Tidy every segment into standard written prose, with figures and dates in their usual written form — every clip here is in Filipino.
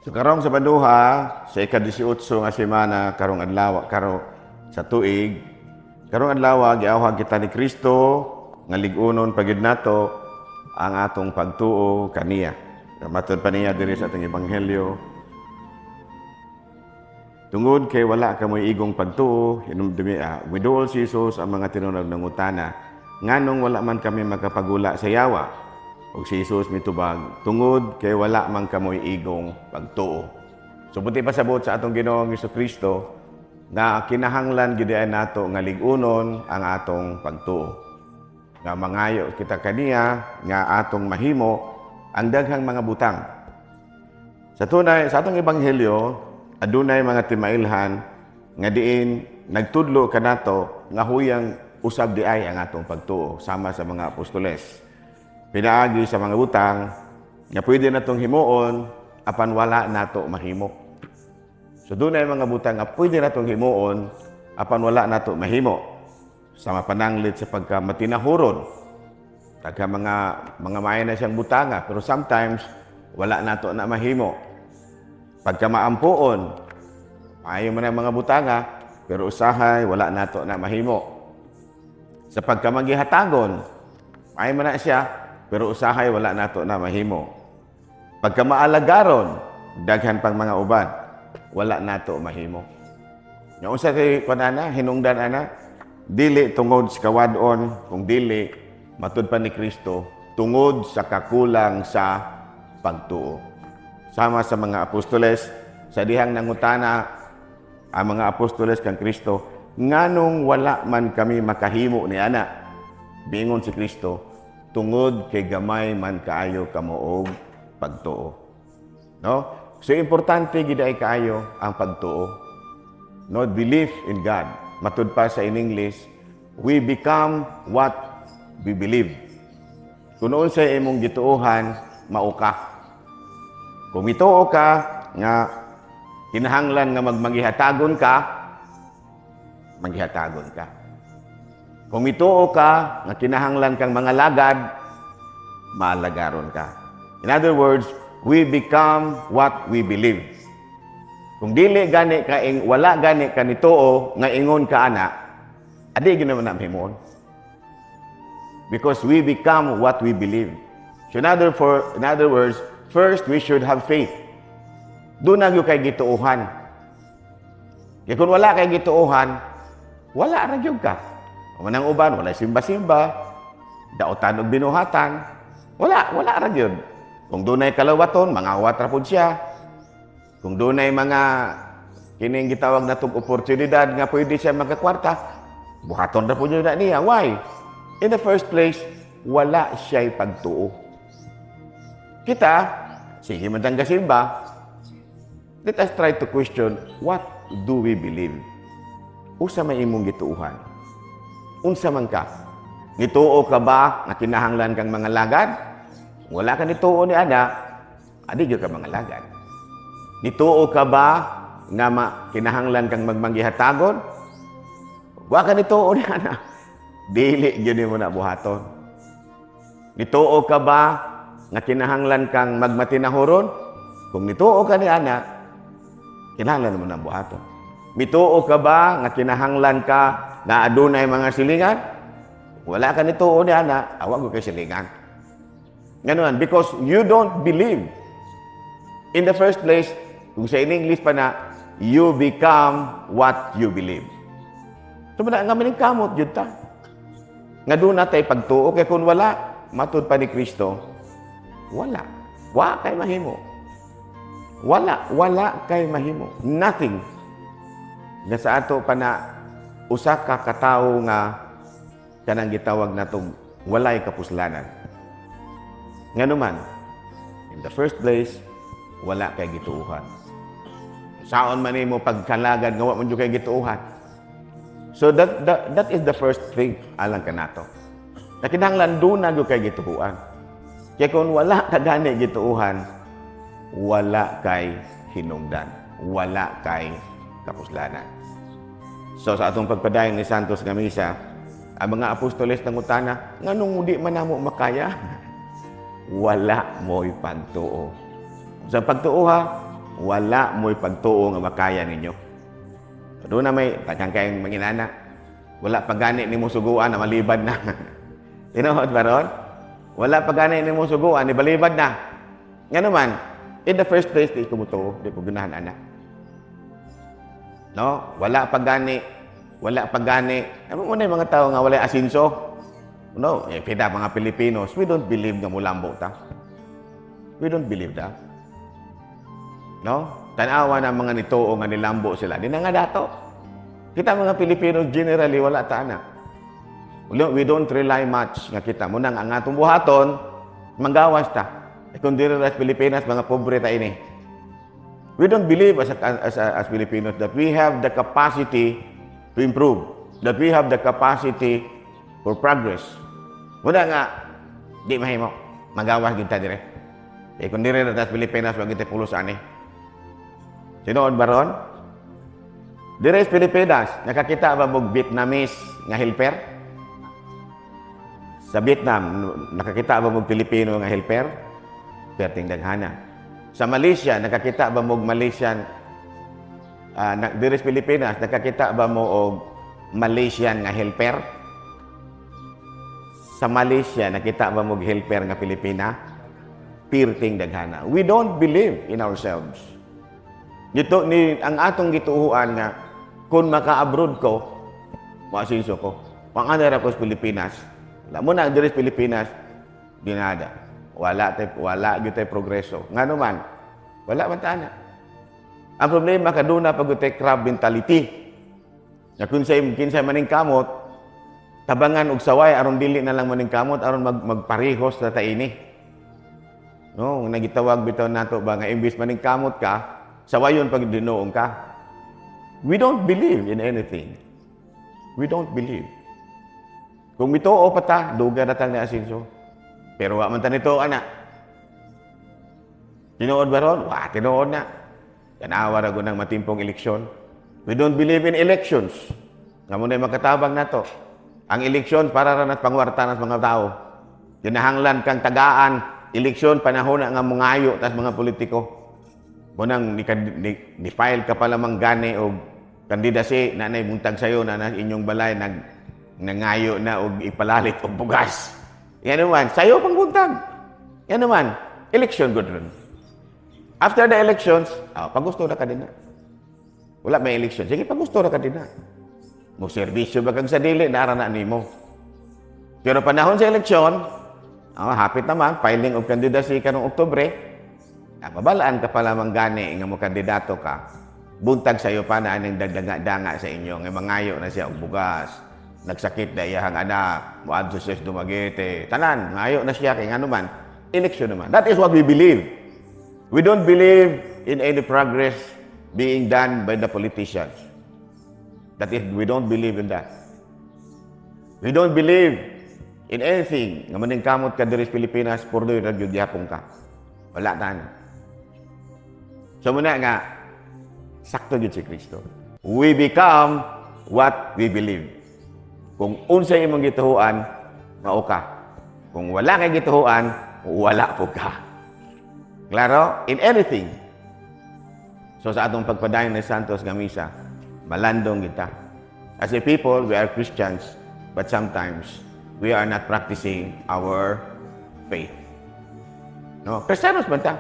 So karong sa Banduha, sa ika-18 nga semana karong adlaw karo sa tuig, karong adlaw giawhag kita ni Kristo nga lig-unon pagid nato ang atong pagtuo kaniya. Matod pa niya diri sa atong ebanghelyo. Tungod kay wala ka mo'y igong pagtuo, widol si Jesus ang mga tinunag ng utana, nganong wala man kami makapagula sa yawa. Og si Jesus mitubag, tungod kay wala man kamoy igong pagtuo. So buti pasabot sa atong Ginoong Jesucristo na kinahanglan gyud nato nga lig-unon ang atong pagtuo. Nga mangayo kita kaniya nga atong mahimo ang daghang mga butang. Sa tunay, sa atong ebanghelyo, adunay mga timailhan nga diin nagtudlo kanato nga huyang usab diay ang atong pagtuo sama sa mga apostoles. Pinaagi sa mga butang nga pwede natong himuon apan wala nato mahimo. So dunay mga butang nga pwede natong himuon apan wala nato mahimo. Sa mapananglit sa pagkamatiнаhuron. Taga mga maay na siyang butanga pero sometimes wala nato na mahimo. Pagka maampuon, maayo man ang mga butanga pero usahay wala nato na mahimo. Sa pagkamagihatagon, maayo man na siya pero usahay wala nato na mahimo. Pagka maalagaron, daghan pang mga uban, wala nato mahimo. Nga usa kay kunana hinungdan ana, dili tungod sa kawadon, kung dili matud pa ni Kristo tungod sa kakulang sa pagtuo. Sama sa mga apostoles, sa dihang nangutana ang mga apostoles kang Kristo, nganong wala man kami makahimo ni ana? Bingon si Kristo, tungod kay gamay man kaayo kamo og pagtuo. No? So importante gid ay kaayo ang pagtuo. No, belief in God. Matud pa sa in English, we become what we believe. Kung noon sa imong gituohan, mao ka. Kung mituo ka nga kinahanglan nga magmangihatagon ka, maghihatagon ka. Kung mituo ka, nga kinahanglan kang mga lagad, maalagaron ka. In other words, we become what we believe. Kung dili gani ka, wala gani ka nituo, nga ingon ka ana, adi ginaman na himon. Because we become what we believe. So in other words, first we should have faith. Doon na yung kay gituuhan. Kaya kung wala kay gituuhan, wala ra gyud ka. Manang uban, wala simba-simba, daotan og binuhatan, wala ra gyud. Kung dunay kalawaton, mangawat ra pud siya. Kung dunay mga kining gitawag natong oportunidad nga pwede siya magkakwarta, buhaton ra pud niya. Why? In the first place, wala siya'y pagtuo. Kita, sige man tang gasimba, let us try to question, what do we believe? Usa may imong gituuhan? Unsa man ka? Nituo ka ba na kinahanglan kang mga lagad? Wala ka nituo ni ana, adi gyud ka mga lagad. Nituo ka ba nga kinahanglan kang magmanggihatagon? Wa ka nituo ni ana, dili gyud mo na buhaton. Nituo ka ba nga kinahanglan kang magmatinahuron? Kung nituo ka ni ana, kinahanglan mo na buhaton. Mituo ka ba nga kinahanglan ka na adunay mga silingan? Wala ka nituo ni ana, awag ko kay silingan. Nganon, because you don't believe. In the first place, kung sa in English pa na, you become what you believe. So, nga mining kamot, yun ta. Nga doon natay pagtuo, kaya kung wala, matud pa ni Kristo, wala. Wala kay mahimo. Wala kay mahimo. Nothing. Nga sa ato pa na, usa ka katawo nga kanang gitawag natong walay kapuslanan. Nga naman, in the first place, wala kay gituuhan. Saon man nimo pagkalagad nga wa man jud kay gituuhan. So that is the first thing alang kanato. Na kinahanglan do na jud kay gituuhan. Kaya kung wala ka gani gituuhan, wala kay hinungdan, wala kay kapuslanan. So sa atong pagpadayon ni Santos nga misa, ang mga apostoles nangutana, nganong di man namo makaya? Wala mo'y pagtuo. Sa pagtuo ha, wala mo'y pagtuo nga makaya ninyo. Doon na may takang kayong manginana. Wala pa gani ni mo suguan na malibad na. Tinuod ba ron? Wala pa gani ni mo suguan, ni balibad na. Nga naman, in the first place, di ko mo to, di ko ganahan anak. No? Wala pa gani. Ano mo na yung mga tao nga wala asinso? No? Pida mga Pilipinos, we don't believe nga mulambo ta. We don't believe that. No? Tanawa na mga nitoo nga nilambo sila. Di na nga dato. Kita mga Pilipinos, generally, wala ta na. We don't rely much nga kita. Munang ang atong buhaton, manggawas ta. Kung dito sa Pilipinas, mga pobre ta ini. We don't believe as Filipinos that we have the capacity to improve. That we have the capacity for progress. Muna nga, di mahimo. Magawas kita dire. Kung dito sa Pilipinas, wag kita pulos ani. Sinood ba ron? Dire sa Pilipinas, nakakita ba mong Vietnamese nga helper? Sa Vietnam, nakakita ba mong Pilipino nga helper? Perting daghana. Sa Malaysia, nakakita ba mong Malaysian, dire sa Pilipinas, nakakita ba mo og Malaysian nga helper? Sa Malaysia, nakita ba mong helper nga Pilipina? Perting daghana. We don't believe in ourselves. Dito ni ang atong gituuhan nga kung maka-abroad ko, maasinso ko. Pang-anara ko sa Pilipinas. Alam mo na, dire sa Pilipinas, dinada. Wala gyud tay progreso. Nga naman, wala man ta na. Ang problema kaduna pag tay crab mentality. Na kinsay maning kamot, tabangan og saway aron dili na lang maning kamot aron magparehos na ta ini. No, nagitawag bitaw nato ba nga imbis maning kamot ka, sawayon pag dinuong ka. We don't believe in anything. We don't believe. Kung mituo pa ta, duga na tang ni Asinso. Pero wa man ta nito ana. Tinuod ba ron? Wa, tinuod na. Tanawa ra gunang matimpong eleksyon. We don't believe in elections. Nga mo na makatabang na to. Ang eleksyon para ra nat pangwarta nas mga tao. Ginahanglan kang tagaan, eleksyon panahon na nga mungayo tas mga politiko. Munang ni-file ka pa lamang gani o kandidasi na buntag sayo na inyong balay nangayo na o ipalalit o bugas. Yan naman, sayo pang buntag. Yan naman, election good rin. After the elections, pagusto na ka din na. Wala may election. Sige, pagusto na ka din na. Mo servisyo ba kang sa dili, naarana ni mo. Pero panahon sa eleksyon, hapit naman, filing of candidacy ka noong Oktubre, mabalaan ka pa lamang gani nga mo kandidato ka, buntag sayo pa na anong dagdanga sa inyo, nga mangayo na siya og bugas, nagsakit na iyahang anak, muadto siya sa Dumaguete, tanan, ngayo na siya, kaya nga naman, election naman. That is what we believe. We don't believe in any progress being done by the politicians. That is, we don't believe in that. We don't believe in anything. Nga maning kamot ka diri sa Pilipinas, purdoy ra gyud gyapon ka. Wala tan. So muna nga, sakto gyud si Kristo. We become what we believe. Kung unsay imong gituhuan, mao ka. Kung wala kay gituhuan, wala po ka. Klaro? In anything. So sa atong pagpadayon ni Santos nga misa, malandong kita. As a people, we are Christians, but sometimes we are not practicing our faith. No? Kristiyanos man ta.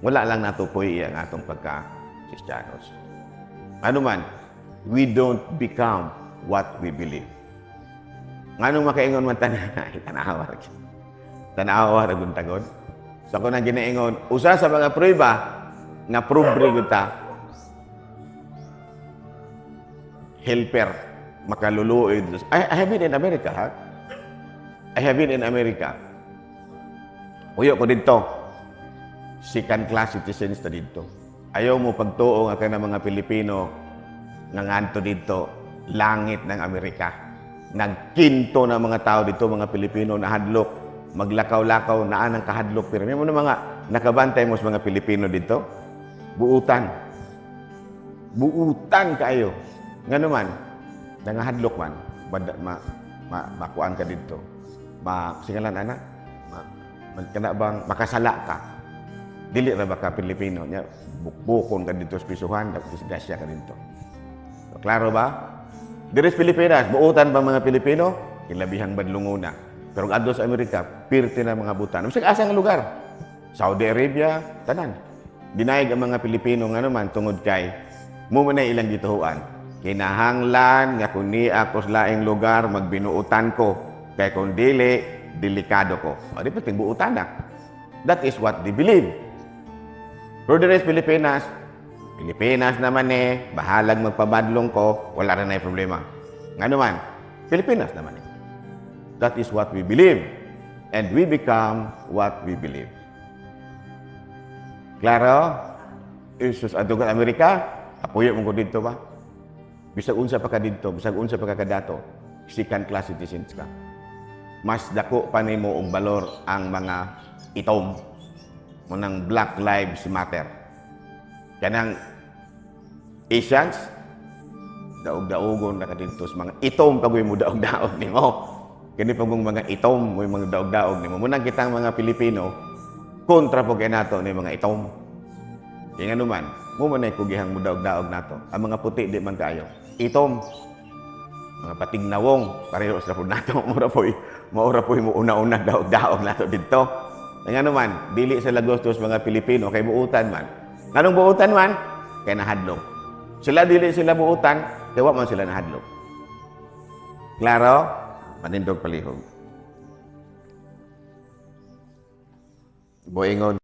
Wala lang natupoy ang atong pagka-Kristiyanos. Ano man, we don't become what we believe. Nganong makaingon man tanan, tanawa. Tanawa ra gun tagod. So ako nang ginaingon, usa sa mga prueba nga probre gud ta. Helper makaluluoy. I have been in America, ha? I have been in America. Uyo ko dito. Second class citizens ta dito. Ayaw mo pagtuo nga kana mga Pilipino nga nganto dito langit ng Amerika. Nagkinto na mga tao dito, mga Pilipino na hadlok, maglakaw-lakaw na anang kahadlok. Pero may mo na mga nakabantay mo sa mga Pilipino dito, buutan. Buutan kayo. Nga naman, nangahadlok man, makuan ka dito. Singalan, anak, makasala ka. dili ra ba ka Pilipino nya bukbukon ka dito sa pisuhan, disgrasya ka dito. So, klaro ba? Diri sa Pilipinas, buutan ba mga Pilipino? Kilabihang badlunguna. Pero adto sa Amerika, pirti na mga butan. Bisag asa nga lugar. Saudi Arabia, tanan. Dinayag ang mga Pilipino nga naman tungod kay mo man ilang gituhuan. Kinahanglan nga kung ni ako sa laing lugar magbinuutan ko kay kung dili delikado ko. O di pating buutan na. That is what they believe. For the rest Pilipinas, Pilipinas naman bahalag magpabadlong ko, wala rin na problema. Nga naman, Pilipinas naman That is what we believe. And we become what we believe. Klaro? Isus adto ka Amerika, apuyo mo ko dito ba? Bisag unsa pa ka dito, bisag unsa pa ka kadato, second class citizens ka. Mas dako pa nimo og balor ang mga itom munang Black Lives Matter. Kanang Asians, daog-daogon na ka dito sa mga itom kagoy mo daog-daog nimo. Kani pa mong mga itom mo mga daog-daog nimo. Munang kitang mga Pilipino kontra po kay nato ni mga itom. Kaya nga naman, mo man ay kugihang mo daog-daog nato. Ang mga puti di man kayo. Itom. Mga patignawong pareho sa po nato. Maura po mo una-una daog-daog nato dito. Kaya nga naman, dili sa lagostos mga Pilipino kay buutan man. Anong buutan man? Kay nahadlok. Sila dili sila buutan, kaya wa man sila nahadlok. Klaro? Manindog palihog. Boingon.